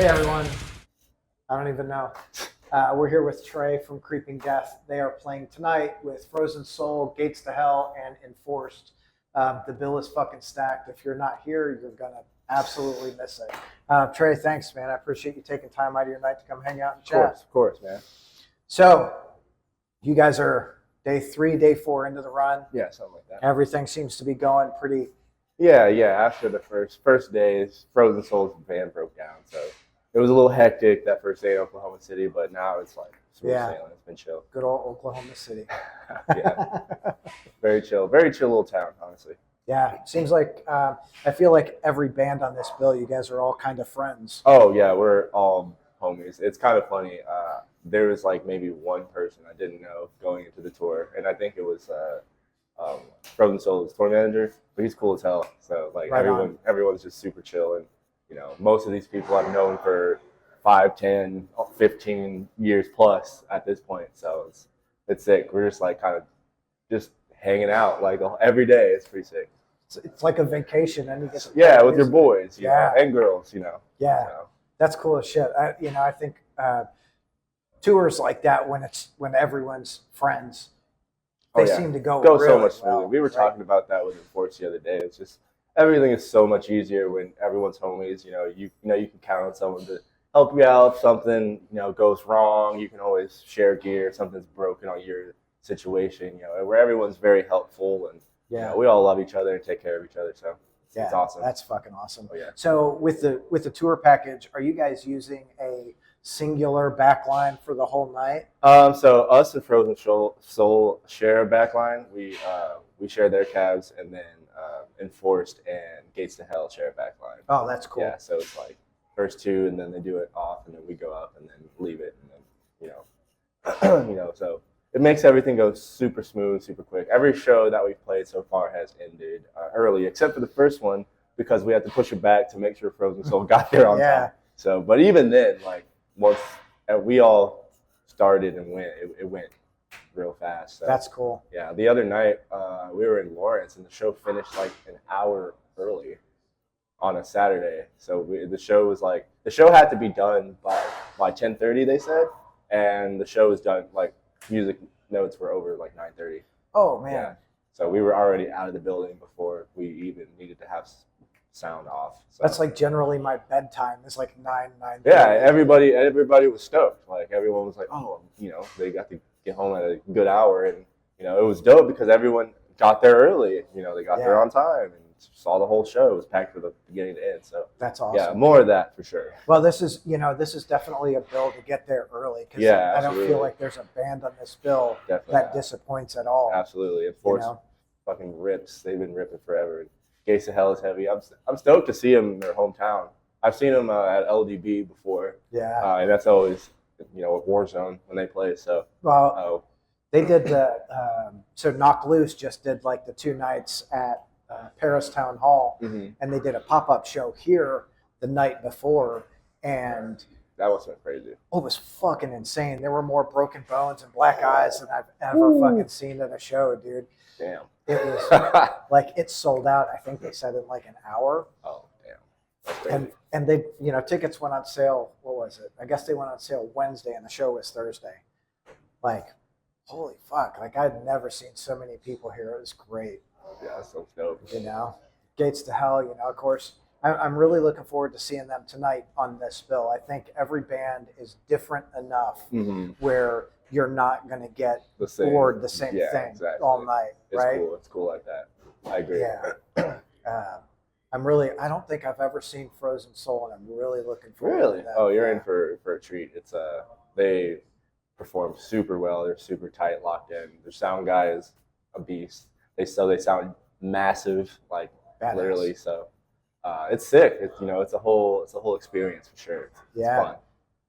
Hey everyone, I don't even know. We're here with Trey from Creeping Death. They are playing tonight with Frozen Soul, Gates to Hell, and Enforced. The bill is fucking stacked. If you're not here, you're gonna absolutely miss it. Trey, thanks, man. I appreciate you taking time out of your night to come hang out and chat. Of course, man. So, you guys are day 3, day 4 into the run. Yeah, something like that. Everything seems to be going pretty. Yeah. After the first days, Frozen Soul's van broke down, so it was a little hectic that first day in Oklahoma City, but now it's like smooth sailing. It's been chill. Good old Oklahoma City. Yeah, very chill little town, honestly. Yeah, seems like I feel like every band on this bill, you guys are all kind of friends. Oh yeah, we're all homies. It's kind of funny. There was like maybe one person I didn't know going into the tour, and I think it was Frozen Soul's tour manager, but he's cool as hell. So like Right everyone's just super chill, and you know, most of these people I've known for 5, 10, 15 years plus at this point. So it's sick. We're just like kind of just hanging out like every day. It's pretty sick. It's like a vacation, and you get to with your boys, you know, and girls, you know. Yeah, so. That's cool as shit. I think tours like that when everyone's friends, they seem to go really so much smoother. Well, we were talking about that with Enforced the other day. It's just everything is so much easier when everyone's homies. You know you can count on someone to help you out. If something goes wrong, you can always share gear. If something's broken on your situation, where everyone's very helpful and we all love each other and take care of each other. So it's awesome. That's fucking awesome. Oh, yeah. So with the tour package, are you guys using a singular backline for the whole night? So us and Frozen Soul share a backline. We share their cabs, and then Enforced and Gates to Hell share a backline. Oh, that's cool. Yeah, so it's like first 2, and then they do it off, and then we go up, and then leave it, and then so it makes everything go super smooth, super quick. Every show that we've played so far has ended early, except for the first one because we had to push it back to make sure Frozen Soul got there on time. So, but even then, like once we all started and went, it went real fast. So, that's cool. Yeah, the other night we were in Lawrence, and the show finished like an hour early on a Saturday. So the show had to be done by 10:30, they said, and the show was done like music notes were over like 9:30. Oh man. Yeah. So we were already out of the building before we even needed to have sound off. So. That's like generally my bedtime is like 9:30. Yeah, everybody was stoked. Like everyone was like, oh, they got to get home at a good hour, and it was dope because everyone got there early. They got there on time and saw the whole show. It was packed from the beginning to end. So that's awesome. Yeah, more of that for sure. Well, this is definitely a bill to get there early because I don't feel like there's a band on this bill that disappoints at all. Absolutely, Enforced fucking rips. They've been ripping forever. And Gates of Hell is heavy. I'm stoked to see them in their hometown. I've seen them at LDB before. Yeah, and that's always a Warzone when they play. So they did so Knock Loose just did like the 2 nights at Paris Town Hall, and they did a pop-up show here the night before, and that was crazy. Oh, it was fucking insane. There were more broken bones and black eyes than I've ever fucking seen at a show, dude. Damn. It was like it sold out. I think they said in like an hour. Oh, damn. That's crazy. And they, tickets went on sale. What was it? I guess they went on sale Wednesday, and the show was Thursday. Like, holy fuck! Like I'd never seen so many people here. It was great. Yeah, so dope. Gates to Hell. Of course, I'm really looking forward to seeing them tonight on this bill. I think every band is different enough where you're not going to get bored the same thing all night, right? Cool. It's cool like that. I agree. Yeah. I don't think I've ever seen Frozen Soul, and I'm really looking forward to that. Oh, you're in for a treat. It's they perform super well. They're super tight, locked in. Their sound guy is a beast. They sound massive, like badass. Literally. So it's sick. It's it's a whole experience for sure. It's fun.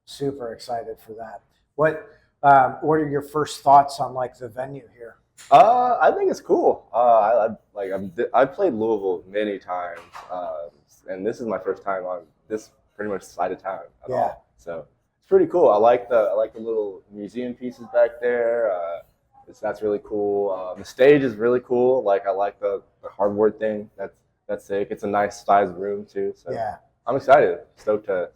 Super excited for that. What are your first thoughts on like the venue here? I think it's cool. I've played Louisville many times, and this is my first time on this pretty much side of town at all. So it's pretty cool. I like the little museum pieces back there. That's really cool. The stage is really cool. Like I like the hardboard thing. That's sick. It's a nice sized room too. So I'm excited. Stoked to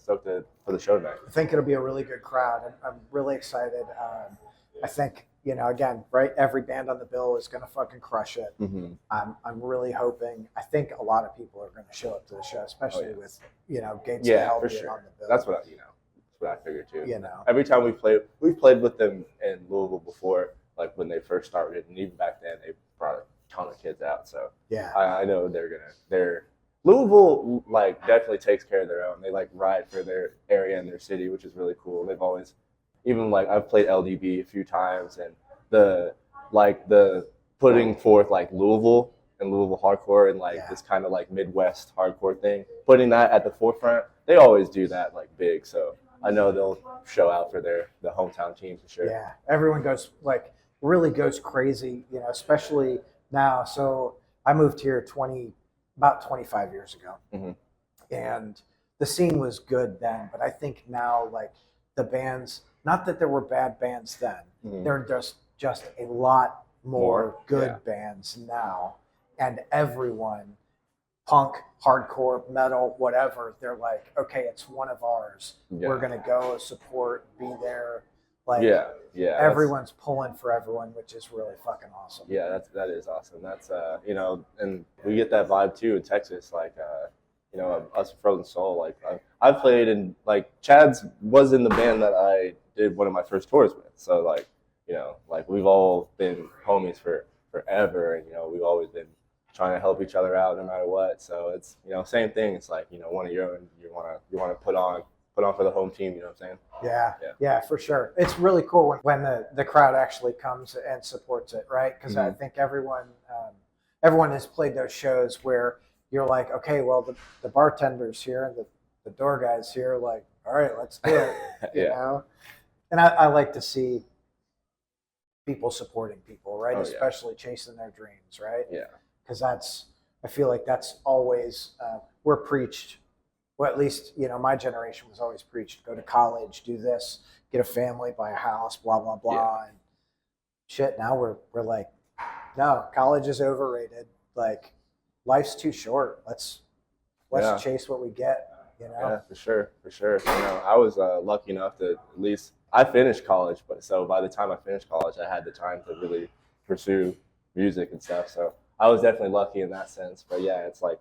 for the show tonight. I think it'll be a really good crowd. I'm really excited. I think, again, right, every band on the bill is going to fucking crush it. Mm-hmm. I'm really hoping. I think a lot of people are going to show up to the show, especially with Gates Yeah, Hell for being sure. on the bill. That's what I figured too. Every time we've played with them in Louisville before, like when they first started, and even back then they brought a ton of kids out. So yeah, I know they're Louisville like definitely takes care of their own. They like ride for their area and their city, which is really cool. They've always, even like I've played LDB a few times, and the putting forth like Louisville and Louisville hardcore and like this kind of like Midwest hardcore thing, putting that at the forefront. They always do that like big. So I know they'll show out for the hometown team for sure. Yeah, everyone really goes crazy, especially now. So I moved here about 25 years ago, mm-hmm. and the scene was good then, but I think now, like, the bands, not that there were bad bands then, mm-hmm. there are just a lot more good bands now, and everyone, punk, hardcore, metal, whatever, they're like, okay, it's one of ours. Yeah. We're gonna go support, be there. Like, everyone's pulling for everyone, which is really fucking awesome. Yeah, that is awesome. That's and we get that vibe too in Texas. Like, us Frozen Soul. Like, I played in, like, Chad's was in the band that I did one of my first tours with. So like, like we've all been homies for forever, and we've always been trying to help each other out no matter what. So it's same thing. It's like one of your own. You want to put on for the home team. You know what I'm saying? Yeah, for sure. It's really cool when the crowd actually comes and supports it, right? Because mm-hmm. I think everyone has played those shows where you're like, okay, well, the bartender's here and the door guy's here. Like, all right, let's do it. you know? And I like to see people supporting people, right? Especially chasing their dreams, right? Yeah. Because I feel like that's always, we're preached. Well, at least, my generation was always preached, go to college, do this, get a family, buy a house, blah, blah, blah. Yeah. And shit, now we're like, no, college is overrated. Like, life's too short. Let's chase what we get, Yeah, for sure. I was lucky enough to at least, I finished college, but so by the time I finished college, I had the time to really pursue music and stuff. So I was definitely lucky in that sense. But yeah, it's like,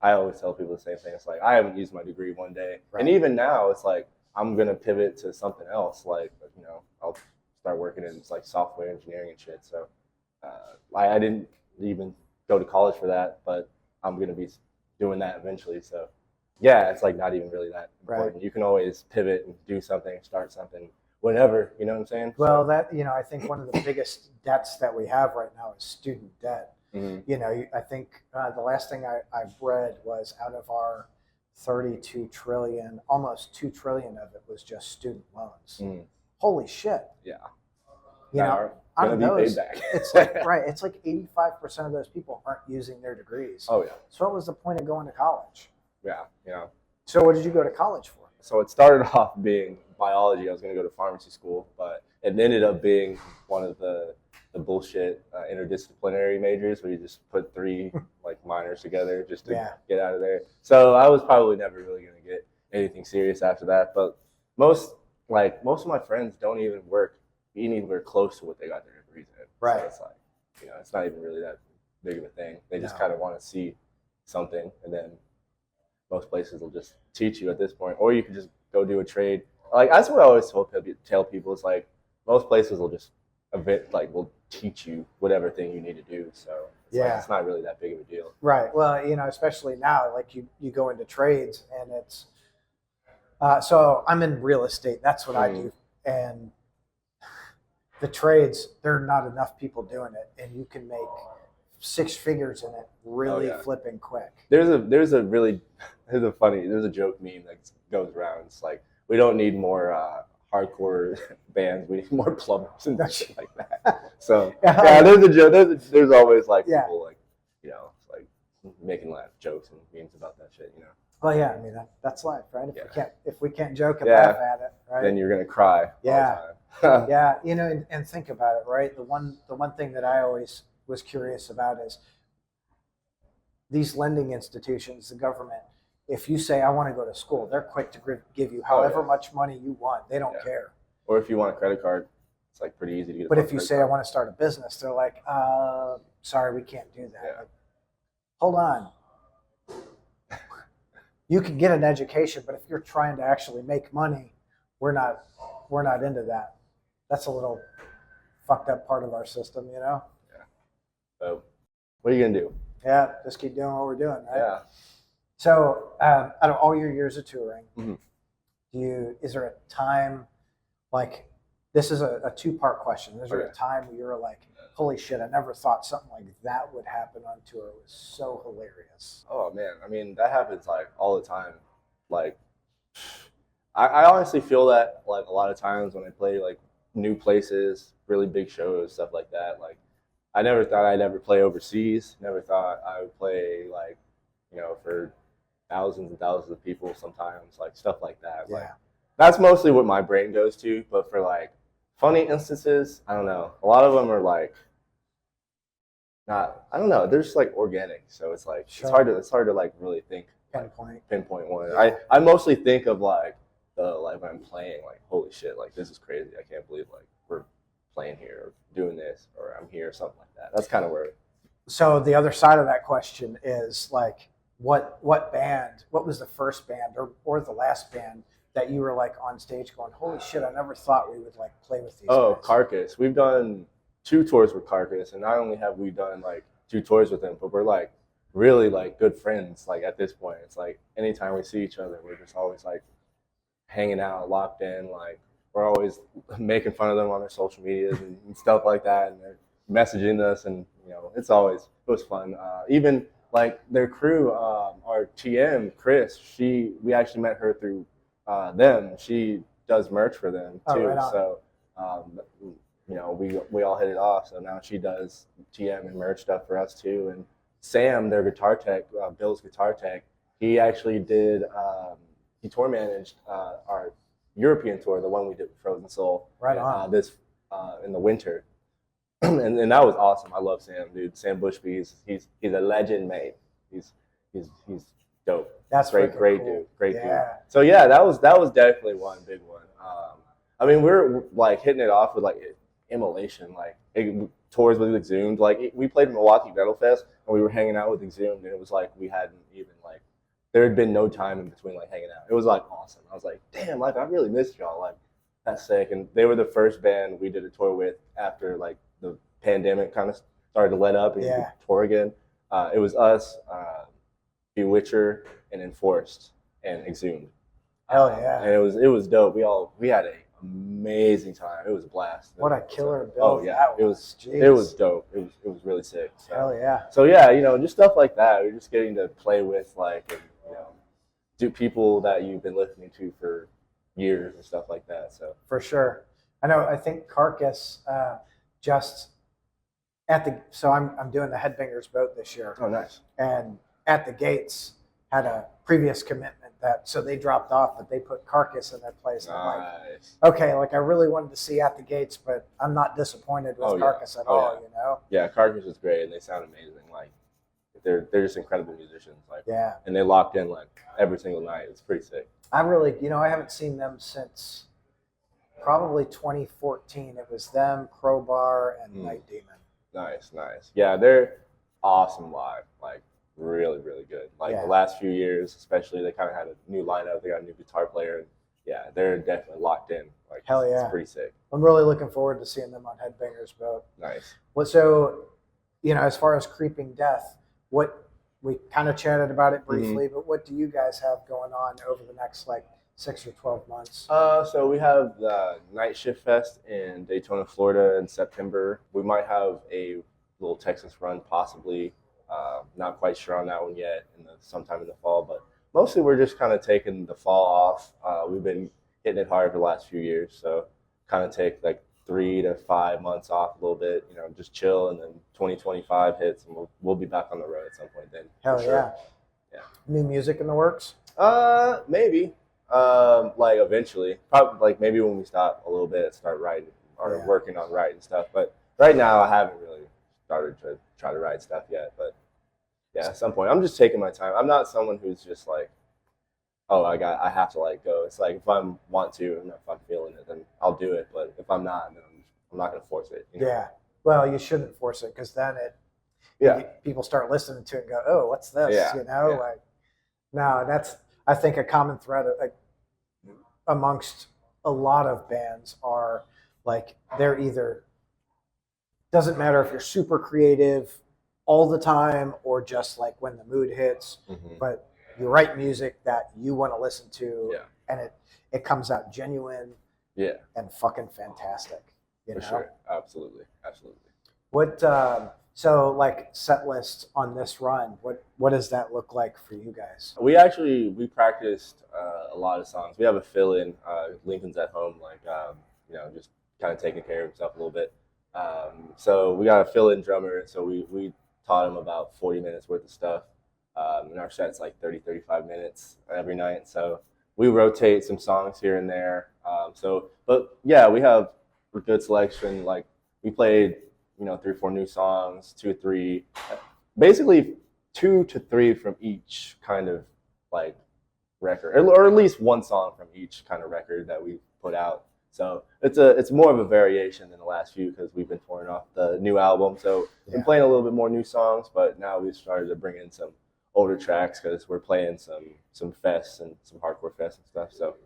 I always tell people the same thing. It's like, I haven't used my degree one day. Right. And even now, it's like, I'm going to pivot to something else. Like, I'll start working in like software engineering and shit. So I didn't even go to college for that, but I'm going to be doing that eventually. So yeah, it's like not even really that important. Right. You can always pivot and do something, start something, whenever, you know what I'm saying? Well, I think one of the biggest debts that we have right now is student debt. Mm-hmm. I think the last thing I've read was out of our 32 trillion, almost 2 trillion of it was just student loans. Mm. Holy shit. Yeah. Out of those, it's like, it's like 85% of those people aren't using their degrees. Oh, yeah. So what was the point of going to college? Yeah. So what did you go to college for? So it started off being biology. I was going to go to pharmacy school, but it ended up being one of the bullshit interdisciplinary majors where you just put 3 like minors together just to get out of there. So I was probably never really going to get anything serious after that. But most of my friends don't even work anywhere close to what they got their degrees in. Right. So it's like, it's not even really that big of a thing. They just kind of want to see something, and then most places will just teach you at this point, or you can just go do a trade. Like, that's what I always tell people. It's like most places will just will teach you whatever thing you need to do. So it's not really that big of a deal. Right. Well, especially now, like you go into trades, and it's so I'm in real estate. That's what I do, and the trades, there are not enough people doing it, and you can make 6 figures in it really flipping quick. There's a joke meme that goes around. It's like, we don't need more hardcore bands, we need more plumbers and shit like that. So there's a joke. There's always like people like like making jokes and memes about that shit. Well, yeah, I mean that's life, right? If we can't joke and laugh at it, right? Then you're gonna cry. Yeah. All the time. Yeah, and think about it, right? The one thing that I always was curious about is these lending institutions, the government, if you say I want to go to school, they're quick to give you however much money you want. They don't care. Or if you want a credit card, it's like pretty easy to get. But if you say I want to start a business, they're like, sorry, we can't do that. Yeah. Like, hold on. You can get an education, but if you're trying to actually make money, we're not into that. That's a little fucked up part of our system, you know? Yeah. So what are you gonna do? Yeah, just keep doing what we're doing, right? Yeah. So out of all your years of touring, Mm-hmm. is there a time, like, this is a two-part question. Is there Okay. a time where you were like, holy shit, I never thought something like that would happen on tour. It was so hilarious. Oh man, I mean that happens like all the time. Like I honestly feel that like a lot of times when I play like new places, really big shows, stuff like that. Like I never thought I'd ever play overseas. Never thought I would play like, for thousands and thousands of people sometimes, like stuff like that. Yeah. Like that's mostly what my brain goes to. But for like funny instances, I don't know. A lot of them are like I don't know. They're just like organic. So it's like Sure. it's hard to like really think pinpoint one. Yeah. I mostly think of like when I'm playing, like holy shit, like this is crazy. I can't believe like we're playing here or doing this or I'm here or something like that. That's kind of where. So the other side of that question is like, what was the first band or the last band that you were like on stage going, holy shit, I never thought we would like play with these guys. Carcass. We've done 2 tours with Carcass, and not only have we done like 2 tours with them, but we're like really like good friends. Like at this point, it's like anytime we see each other, we're just always like hanging out, locked in. Like we're always making fun of them on their social medias and stuff like that, and they're messaging us, and it was fun. Even like their crew, our TM Chris, we actually met her through them. She does merch for them too. Right on. So we all hit it off. So now she does TM and merch stuff for us too. And Sam, their guitar tech, Bill's guitar tech, he actually did. He tour managed our European tour, the one we did with Frozen Soul. Right on. This in the winter. and that was awesome. I love Sam, dude. Sam Bushby, he's a legend, mate. He's dope. That's great cool. Dude, great Yeah. dude. So yeah, that was definitely one big one. I mean, we're like hitting it off with like Immolation, like tours with Exhumed. Like we played Milwaukee Metal Fest and we were hanging out with Exhumed, and it was like we hadn't even like there had been no time in between like hanging out. It was like awesome. I was like, damn, like I really missed y'all. Like that's sick. And they were the first band we did a tour with after like the pandemic kind of started to let up and we could tour again. It was us, Bewitcher, and Enforced, and Exhumed. Hell yeah. And it was dope. We had a amazing time. It was a blast. What a killer bill. Oh yeah, it was dope. It was really sick. So. Hell yeah. So yeah, just stuff like that. We're just getting to play with like, and, do people that you've been listening to for years and stuff like that. So for sure. I think Carcass just so I'm doing the Headbangers boat this year. Oh nice. And at the gates had a previous commitment so they dropped off, but they put Carcass in their place. And I'm like, okay, like I really wanted to see At the Gates, but I'm not disappointed with Carcass at all, Yeah, Carcass is great and they sound amazing. Like they're just incredible musicians. Like and they locked in like every single night. It's pretty sick. I really, I haven't seen them since probably 2014. It was them, Crowbar, and Night Demon. Nice. Yeah, they're awesome live. Like really, really good. Like the last few years, especially, they kind of had a new lineup. They got a new guitar player. And yeah, they're definitely locked in. Like hell yeah, it's pretty sick. I'm really looking forward to seeing them on Headbangers Boat. Nice. Well, so as far as Creeping Death, what we kind of chatted about it briefly, but what do you guys have going on over the next like 6 or 12 months? So we have the Night Shift Fest in Daytona, Florida in September. We might have a little Texas run possibly. Not quite sure on that one yet, sometime in the fall, but mostly we're just kind of taking the fall off. We've been hitting it hard for the last few years, so kind of take like 3 to 5 months off a little bit, just chill, and then 2025 hits, and we'll be back on the road at some point then. Hell yeah. Yeah. New music in the works? Maybe. Like eventually, probably like maybe when we stop a little bit, start writing or working on writing stuff. But right now, I haven't really started to try to write stuff yet. But yeah, at some point, I'm just taking my time. I'm not someone who's just like I have to like go. It's like if I want to and if I'm feeling it, then I'll do it. But if I'm not, then I'm not gonna force it. You know? Yeah. Well, you shouldn't force it because then people start listening to it and go, oh, what's this? Yeah. Like, no, that's, I think, a common thread amongst a lot of bands are like, they're either, doesn't matter if you're super creative all the time or just like when the mood hits, but you write music that you want to listen to and it comes out genuine and fucking fantastic. For sure. Absolutely. What so like set list on this run, what does that look like for you guys? We practiced a lot of songs. We have a fill-in. Lincoln's at home, like just kind of taking care of himself a little bit. So we got a fill-in drummer. So we taught him about 40 minutes worth of stuff. And our set's like 35 minutes every night. So we rotate some songs here and there. But yeah, we have a good selection. Like we played, 3 or 4 new songs, 2 or 3, basically 2 to 3 from each kind of like record, or at least 1 song from each kind of record that we put out. So it's more of a variation than the last few because we've been touring off the new album. So we've been playing a little bit more new songs, but now we've started to bring in some older tracks because we're playing some fests and some hardcore fests and stuff. So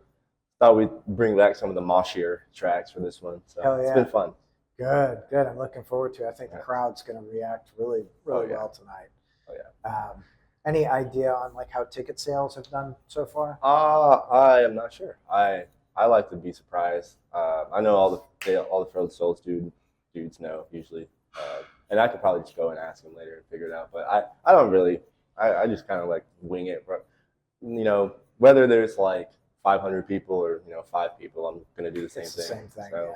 thought we'd bring back some of the moshier tracks for this one. So it's been fun. Good. I'm looking forward to it. I think the crowd's going to react really well tonight. Oh yeah. Any idea on like how ticket sales have done so far? I am not sure. I like to be surprised. I know all the Frozen Souls dudes know usually, and I could probably just go and ask them later and figure it out. But I don't really. I just kind of like wing it. Whether there's like 500 people or 5 people, I'm gonna do the same thing. The same thing. So,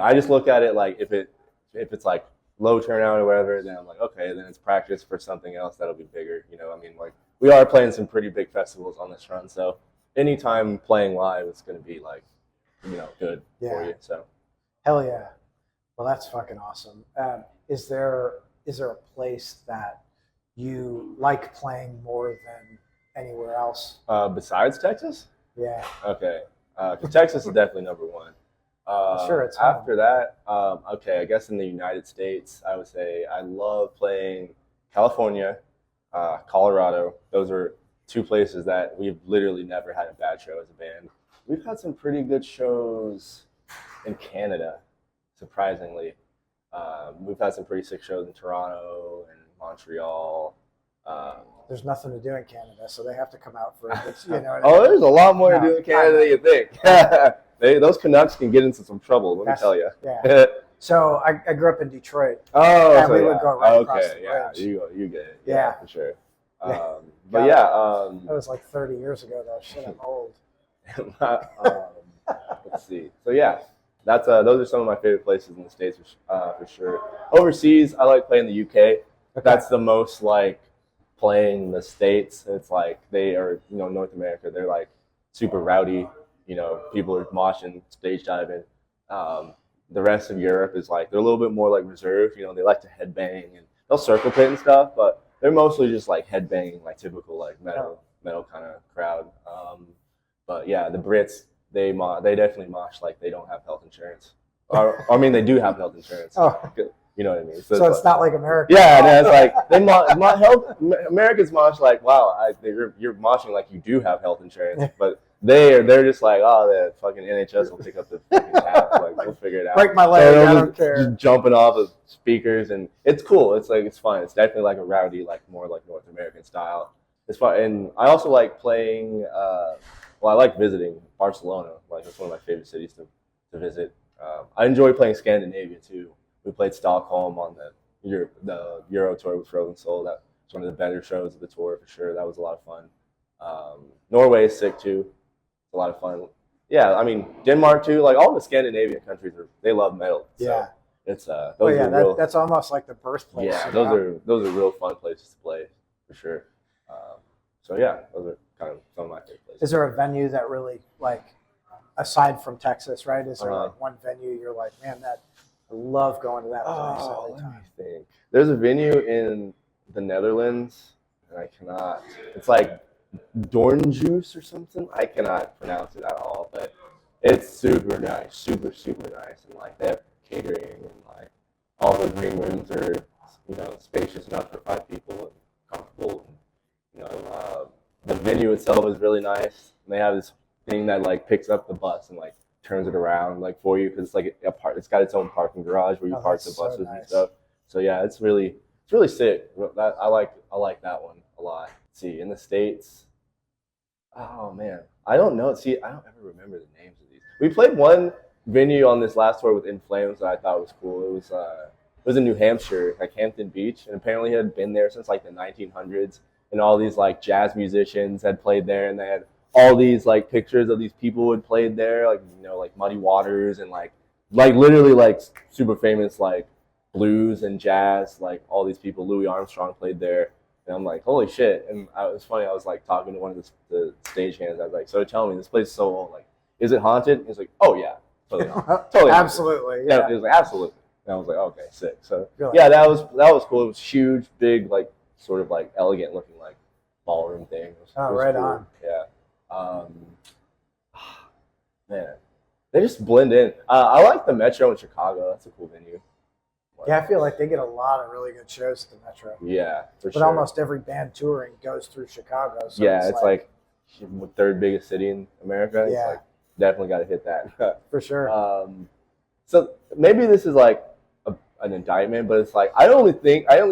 I just look at it like if it's like low turnout or whatever, then I'm like, okay, then it's practice for something else that'll be bigger. Like we are playing some pretty big festivals on this run, so anytime playing live, it's going to be like, good for you. So, hell yeah. Well, that's fucking awesome. Is there a place that you like playing more than anywhere else? Besides Texas? Yeah. Okay. Texas is definitely number 1. Sure, it's after that. I guess in the United States, I would say I love playing California, Colorado. Those are 2 places that we've literally never had a bad show as a band. We've had some pretty good shows in Canada, surprisingly. We've had some pretty sick shows in Toronto and Montreal. There's nothing to do in Canada, so they have to come out for it. There's a lot more to do in Canada than you think. Those Canucks can get into some trouble, let me tell you. Yeah. So I grew up in Detroit. And we would go right across the bridge. You get it. Yeah. For sure. That was like 30 years ago, though. Shit, I'm old. Let's see. So yeah, that's those are some of my favorite places in the States for sure. Overseas, I like playing the UK. Okay. That's the most like playing the States. It's like they are, North America. They're like super rowdy. People are moshing, stage diving. The rest of Europe is like they're a little bit more like reserved. They like to headbang and they'll circle pit and stuff, but they're mostly just like headbanging, like typical like metal kind of crowd. But yeah, the Brits they definitely mosh like they don't have health insurance. I mean, they do have health insurance. Oh. You know what I mean? So it's not like America. Yeah, it's like Americans mosh like, wow, you're moshing like you do have health insurance, but they're just like, oh, the fucking NHS will pick up the fucking tab. Like we'll figure it out. Break my leg, I don't care. Just jumping off of speakers, and it's cool. It's like it's fun. It's definitely like a rowdy, like more like North American style. It's fun, and I also like playing. I like visiting Barcelona. Like it's one of my favorite cities to visit. I enjoy playing Scandinavia too. We played Stockholm on the Euro tour with Frozen Soul. That was one of the better shows of the tour for sure. That was a lot of fun. Norway is sick too. It's a lot of fun. Yeah, I mean Denmark too. Like all the Scandinavian countries they love metal. So yeah, it's that's almost like the birthplace. Yeah, those are real fun places to play for sure. So yeah, those are kind of some of my favorite places. Is there a venue that really like, aside from Texas, right? Is there like one venue you're like, man, I love going to that place every time? Let me think. There's a venue in the Netherlands, and I cannot. It's like Dorn juice or something. I cannot pronounce it at all, but it's super nice, super nice, and like they have catering and like all the green rooms are spacious enough for 5 people and comfortable. And, the venue itself is really nice. And they have this thing that like picks up the bus and like turns it around like for you because it's like it's got its own parking garage where you park the buses and stuff. So yeah, it's really sick. I like that one a lot. Let's see, in the States. Oh man, I don't know. See, I don't ever remember the names of these. We played one venue on this last tour with In Flames that I thought was cool. It was in New Hampshire, like Hampton Beach, and apparently it had been there since like the 1900s. And all these like jazz musicians had played there, and they had all these like pictures of these people who had played there, like like Muddy Waters and like literally like super famous like blues and jazz, like all these people. Louis Armstrong played there. And I'm like, holy shit. And it was funny, I was like talking to one of the stagehands. I was like, so tell me, this place is so old. Like, is it haunted? He's like, oh yeah, totally haunted. Totally Absolutely. Yeah. He was like, absolutely. And I was like, okay, sick. So yeah, that was cool. It was huge, big, like sort of like elegant looking like ballroom thing. It was right cool. on. Yeah. Man, they just blend in. I like the Metro in Chicago. That's a cool venue. Yeah, I feel like they get a lot of really good shows at the Metro. Yeah, for sure. But almost every band touring goes through Chicago. So yeah, it's like third biggest city in America. Yeah. It's like definitely got to hit that. For sure. So maybe this is like an indictment, but it's like I only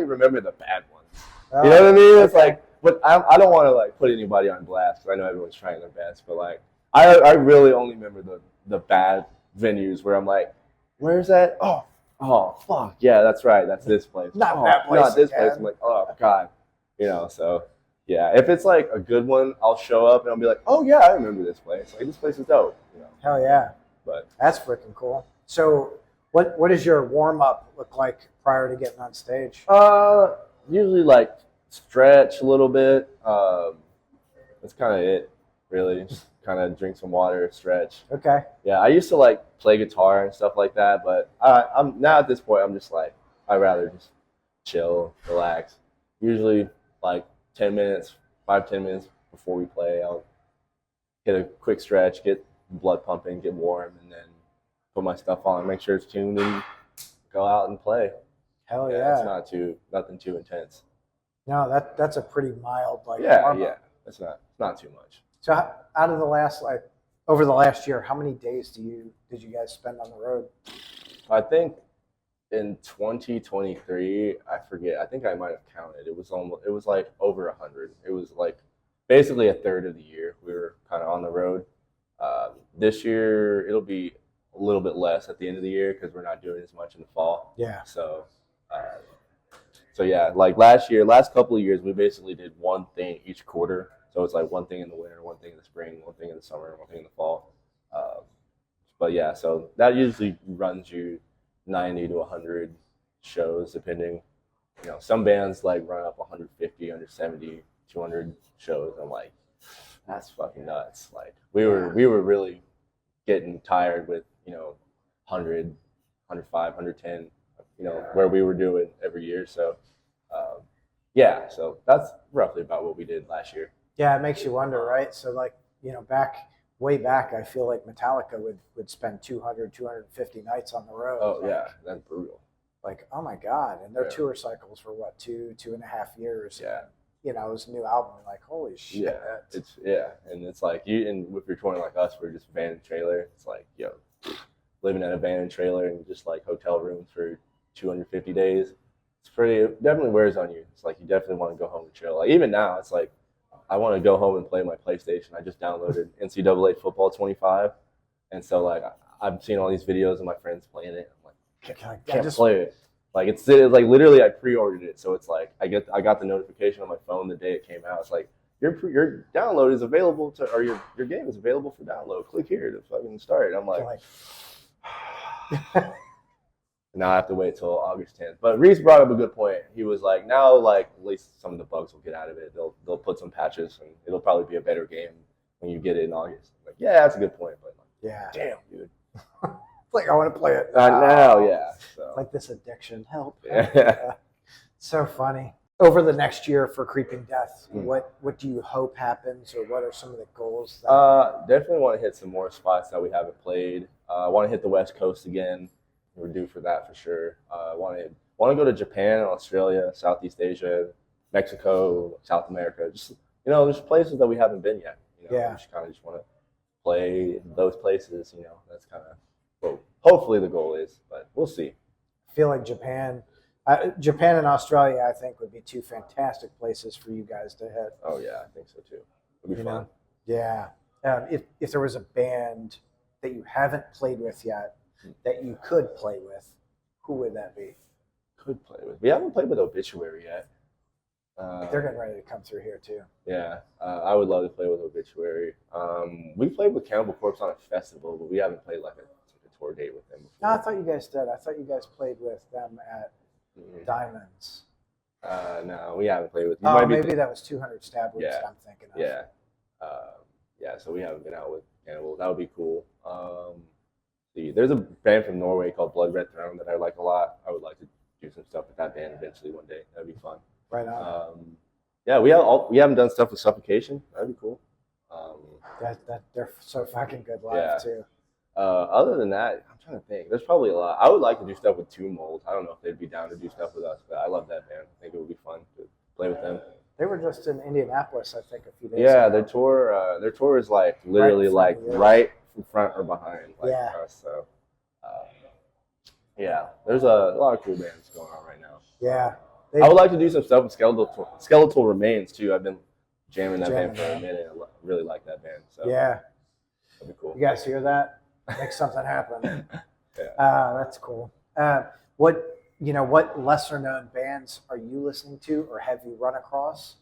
remember the bad ones. You know what I mean? It's like, but I don't want to like put anybody on blast because I know everyone's trying their best, but like I really only remember the bad venues where I'm like, where's that? Oh fuck yeah, that's right. That's this place. Not that place. Not this place. I'm like, oh god, So yeah, if it's like a good one, I'll show up and I'll be like, oh yeah, I remember this place. Like this place is dope. Hell yeah. But that's freaking cool. So what does your warm up look like prior to getting on stage? Usually like stretch a little bit. That's kind of it, really. Just kind of drink some water, stretch. Okay. Yeah, I used to like play guitar and stuff like that, but I'm now at this point. I'm just like I'd rather just chill, relax. Usually like 5-10 minutes before we play, I'll hit a quick stretch, get blood pumping, get warm, and then put my stuff on, make sure it's tuned, and go out and play. Hell yeah! It's nothing too intense. No, that's a pretty mild like. Yeah. It's not too much. So out of over the last year, how many days did you guys spend on the road? I think in 2023, I forget. I think I might have counted. It was like over 100. It was like basically a third of the year we were kind of on the road. This year it'll be a little bit less at the end of the year because we're not doing as much in the fall. Yeah. So yeah, like last couple of years, we basically did one thing each quarter. So it's like one thing in the winter, one thing in the spring, one thing in the summer, one thing in the fall. But yeah, so that usually runs you 90 to 100 shows, depending. Some bands like run up 150, 170, 200 shows. I'm like, that's fucking nuts. Like we were really getting tired with 100, 105, 110. Where we were doing every year. So, yeah, so that's roughly about what we did last year. Yeah, it makes you wonder, right? So, like, way back, I feel like Metallica would spend 200, 250 nights on the road. Oh, yeah, that's brutal. Like, oh my God. And their tour cycles were what, 2.5 years? Yeah. And, it was a new album. Like, holy shit. Yeah, and it's like, if you're touring like us, we're just van and trailer. It's like, living in a van and trailer and just like hotel rooms for 250 days. It definitely wears on you. It's like you definitely want to go home and chill. Like even now, it's like I want to go home and play my PlayStation. I just downloaded NCAA Football 25, and so like I'm seeing all these videos of my friends playing it. I'm like, I can't play it. Like it's like literally I pre-ordered it, so it's like I got the notification on my phone the day it came out. It's like your download is available or your game is available for download. Click here to fucking start. I'm like now I have to wait till August 10th. But Reese brought up a good point. He was like, now like at least some of the bugs will get out of it. They'll put some patches and it'll probably be a better game when you get it in August. I'm like, yeah, that's a good point. But like, yeah, damn, dude. It's like I want to play it now. Yeah. So. Like this addiction. Help. Yeah. So funny. Over the next year for Creeping Death, Mm. what do you hope happens, or what are some of the goals? Definitely want to hit some more spots that we haven't played. I want to hit the West Coast again. We're due for that for sure. Want to go to Japan, Australia, Southeast Asia, Mexico, South America. Just there's places that we haven't been yet. Yeah. We just kind of just want to play those places. That's kind of what hopefully the goal is, but we'll see. I feel like Japan and Australia, I think, would be two fantastic places for you guys to hit. Oh yeah, I think so too. It'll be fun. Yeah. If there was a band that you haven't played with yet that you could play with, who would that be? Could play with. We haven't played with Obituary yet. They're getting ready to come through here too. Yeah, I would love to play with Obituary. We played with Cannibal Corpse on a festival, but we haven't played like a tour date with them before. No, I thought you guys did. I thought you guys played with them at Diamonds. No, we haven't played with. Maybe that was 200 Stab Wounds that I'm thinking of. Yeah, so we haven't been out with Cannibal. That would be cool. There's a band from Norway called Blood Red Throne that I like a lot. I would like to do some stuff with that band eventually one day. That'd be fun. Right on. Yeah, we haven't done stuff with Suffocation. That'd be cool. They're so fucking good live too. Other than that, I'm trying to think. There's probably a lot. I would like to do stuff with Tomb Mold. I don't know if they'd be down to do stuff with us, but I love that band. I think it would be fun to play with them. They were just in Indianapolis, I think, a few days ago. Yeah, their tour is like literally right in front or behind us. So, there's a lot of cool bands going on right now. Yeah. I would like to do some stuff with Skeletal Remains too. I've been jamming that band for a minute. I really like that band. So yeah, that'd be cool. You guys hear that? Make something happen. That's cool. What lesser known bands are you listening to, or have you run across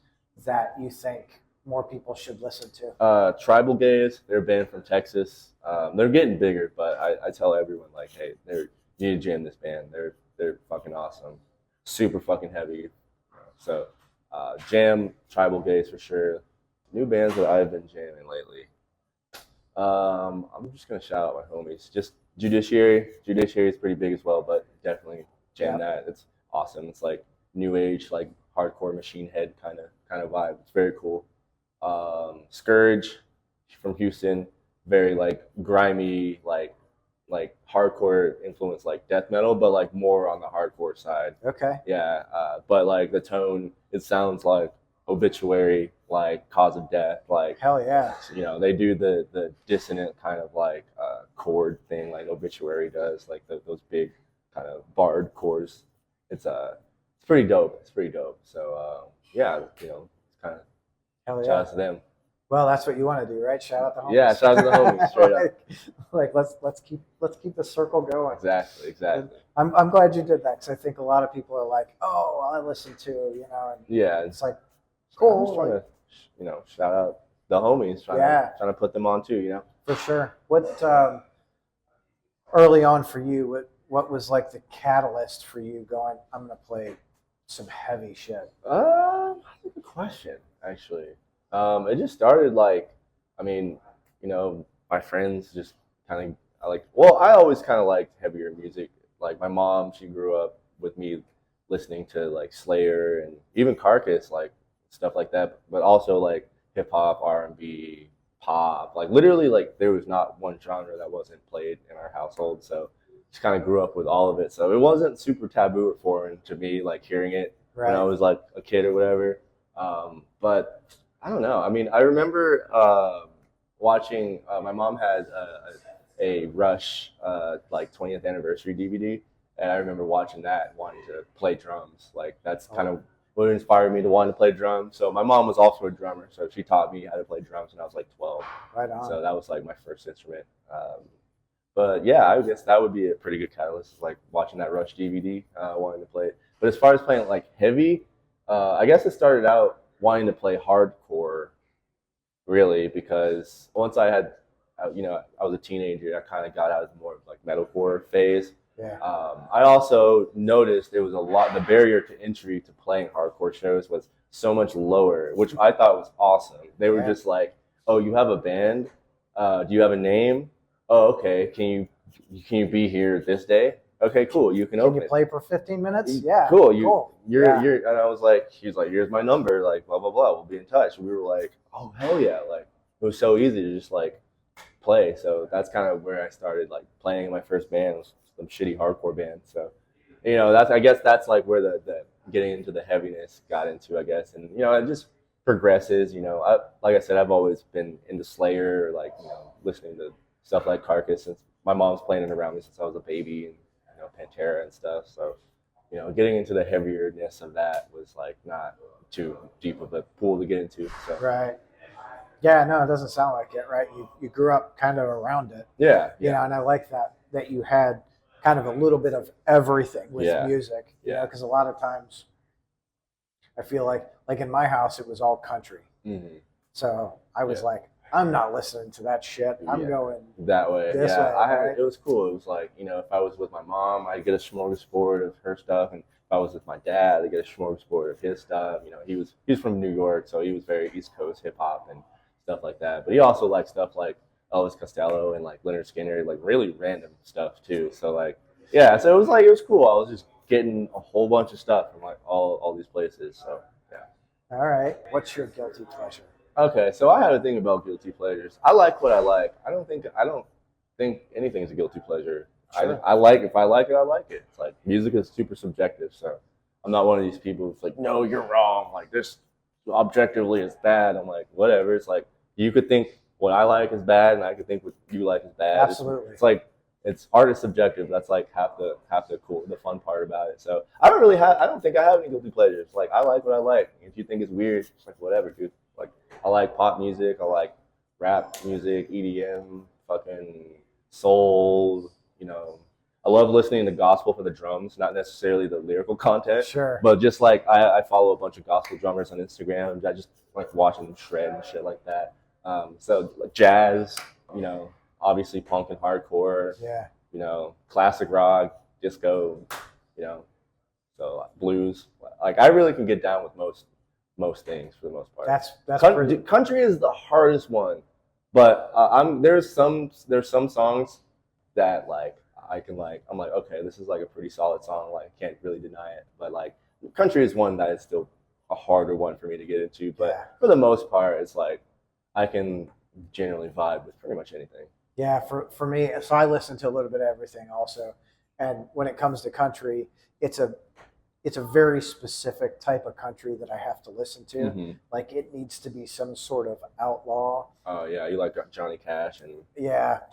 that you think more people should listen to? Tribal Gaze. They're a band from Texas. They're getting bigger, but I tell everyone like, hey, you need to jam this band. They're fucking awesome. Super fucking heavy. So jam Tribal Gaze for sure. New bands that I've been jamming lately. I'm just gonna shout out my homies. Just Judiciary. Judiciary is pretty big as well, but definitely jam that. It's awesome. It's like new age, like hardcore Machine Head kind of vibe. It's very cool. Scourge from Houston, very like grimy, like hardcore influence, like death metal, but like more on the hardcore side. Okay. Yeah, but like the tone, it sounds like Obituary, like Cause of Death, like hell yeah. They do the dissonant kind of like chord thing, like Obituary does, like those big kind of barred chords. It's pretty dope. It's pretty dope. So it's kind of shout out to them. Well, that's what you want to do, right? Shout out the homies. Yeah, shout out to the homies, straight up. Let's keep the circle going. Exactly. And I'm glad you did that, because I think a lot of people are like, oh, I listen to, and it's like cool. I'm just trying to, shout out the homies, trying to put them on too, For sure. What early on for you? What was like the catalyst for you going, I'm gonna play some heavy shit? That's a good question, actually. It just started my friends just kind of I always kind of liked heavier music. Like my mom, she grew up with me listening to like Slayer and even Carcass, like stuff like that, but also like hip hop, R&B, pop, like literally like there was not one genre that wasn't played in our household. So just kind of grew up with all of it. So it wasn't super taboo or foreign to me, like hearing it when I was like a kid or whatever. But I don't know. I mean, I remember watching. My mom had a Rush like 20th anniversary DVD, and I remember watching that and wanting to play drums. Like that's kind of what inspired me to want to play drums. So my mom was also a drummer, so she taught me how to play drums when I was like 12. Right on. So that was like my first instrument. But yeah, I guess that would be a pretty good catalyst, like watching that Rush DVD, wanting to play it. But as far as playing like heavy, I guess it started out wanting to play hardcore, really, because once I had, I was a teenager, I kind of got out of the more like metalcore phase. Yeah. I also noticed there was the barrier to entry to playing hardcore shows was so much lower, which I thought was awesome. They were just like, oh, you have a band? Do you have a name? Oh, okay. Can you be here this day? okay, cool, you can open you it. play for 15 minutes? Yeah. Cool. Yeah. And I was like, he was like, here's my number, like, blah, blah, blah. We'll be in touch. And we were like, oh, hell yeah. Like, it was so easy to just like play. So that's kind of where I started like playing in my first band, was some shitty hardcore band. So, I guess that's like where the getting into the heaviness got into, I guess. And, it just progresses, like I said, I've always been into Slayer, like, listening to stuff like Carcass since my mom's playing it around me since I was a baby, and, Pantera and stuff. So, getting into the heavierness of that was like not too deep of a pool to get into. So. Right. Yeah, no, it doesn't sound like it, right? You grew up kind of around it. Yeah. And I like that you had kind of a little bit of everything with music. Because a lot of times I feel like in my house, it was all country. Mm-hmm. So I was like, I'm not listening to that shit. I'm going that way. This way, right? It was cool. It was like, if I was with my mom, I'd get a smorgasbord of her stuff, and if I was with my dad, I'd get a smorgasbord of his stuff. He was from New York, so he was very East Coast hip hop and stuff like that. But he also liked stuff like Elvis Costello and like Leonard Skinner, like really random stuff too. So like, so it was cool. I was just getting a whole bunch of stuff from like all these places. So yeah. All right. What's your guilty pleasure? Okay, so I had a thing about guilty pleasures. I like what I like. I don't think anything's a guilty pleasure. Sure. I like, if I like it, I like it. It's like music is super subjective, so I'm not one of these people who's like, no, you're wrong. Like this objectively is bad. I'm like, whatever. It's like you could think what I like is bad, and I could think what you like is bad. Absolutely. It's like art is subjective. That's like half the fun part about it. So I don't think I have any guilty pleasures. Like I like what I like. If you think it's weird, it's like whatever, dude. Like I like pop music. I like rap music, EDM, fucking soul. I love listening to gospel for the drums, not necessarily the lyrical content. Sure. But just like I follow a bunch of gospel drummers on Instagram, and I just like watching them shred and shit like that. So like jazz, obviously punk and hardcore. Yeah. Classic rock, disco, so blues. Like I really can get down with most things for the most part. That's country is the hardest one, but there's some songs that like I'm like, okay, this is like a pretty solid song. Like can't really deny it. But like country is one that is still a harder one for me to get into. But for the most part, it's like I can generally vibe with pretty much anything. Yeah, for me, so I listen to a little bit of everything also. And when it comes to country, it's a very specific type of country that I have to listen to. Mm-hmm. Like it needs to be some sort of outlaw. Oh yeah, you like Johnny Cash and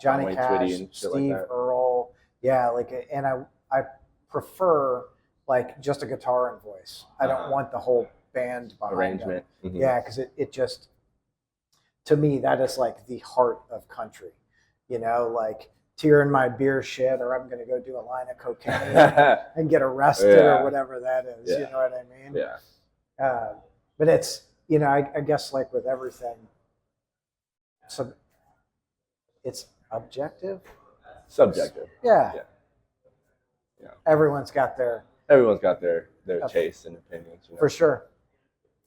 Johnny Cash, and shit Steve like that. Earle. Yeah, and I prefer like just a guitar and voice. I don't want the whole band behind arrangement. Mm-hmm. Yeah, because it just, to me, that is like the heart of country. Like tear in my beer shit, or I'm going to go do a line of cocaine and get arrested or whatever that is. Yeah. You know what I mean? Yeah. But it's, I guess like with everything, so it's objective. Subjective. Yeah. Yeah. Everyone's got their taste and opinions. For sure.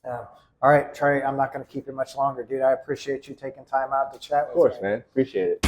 All right, Trey, I'm not going to keep you much longer, dude. I appreciate you taking time out to chat with me. Of course, man. Appreciate it.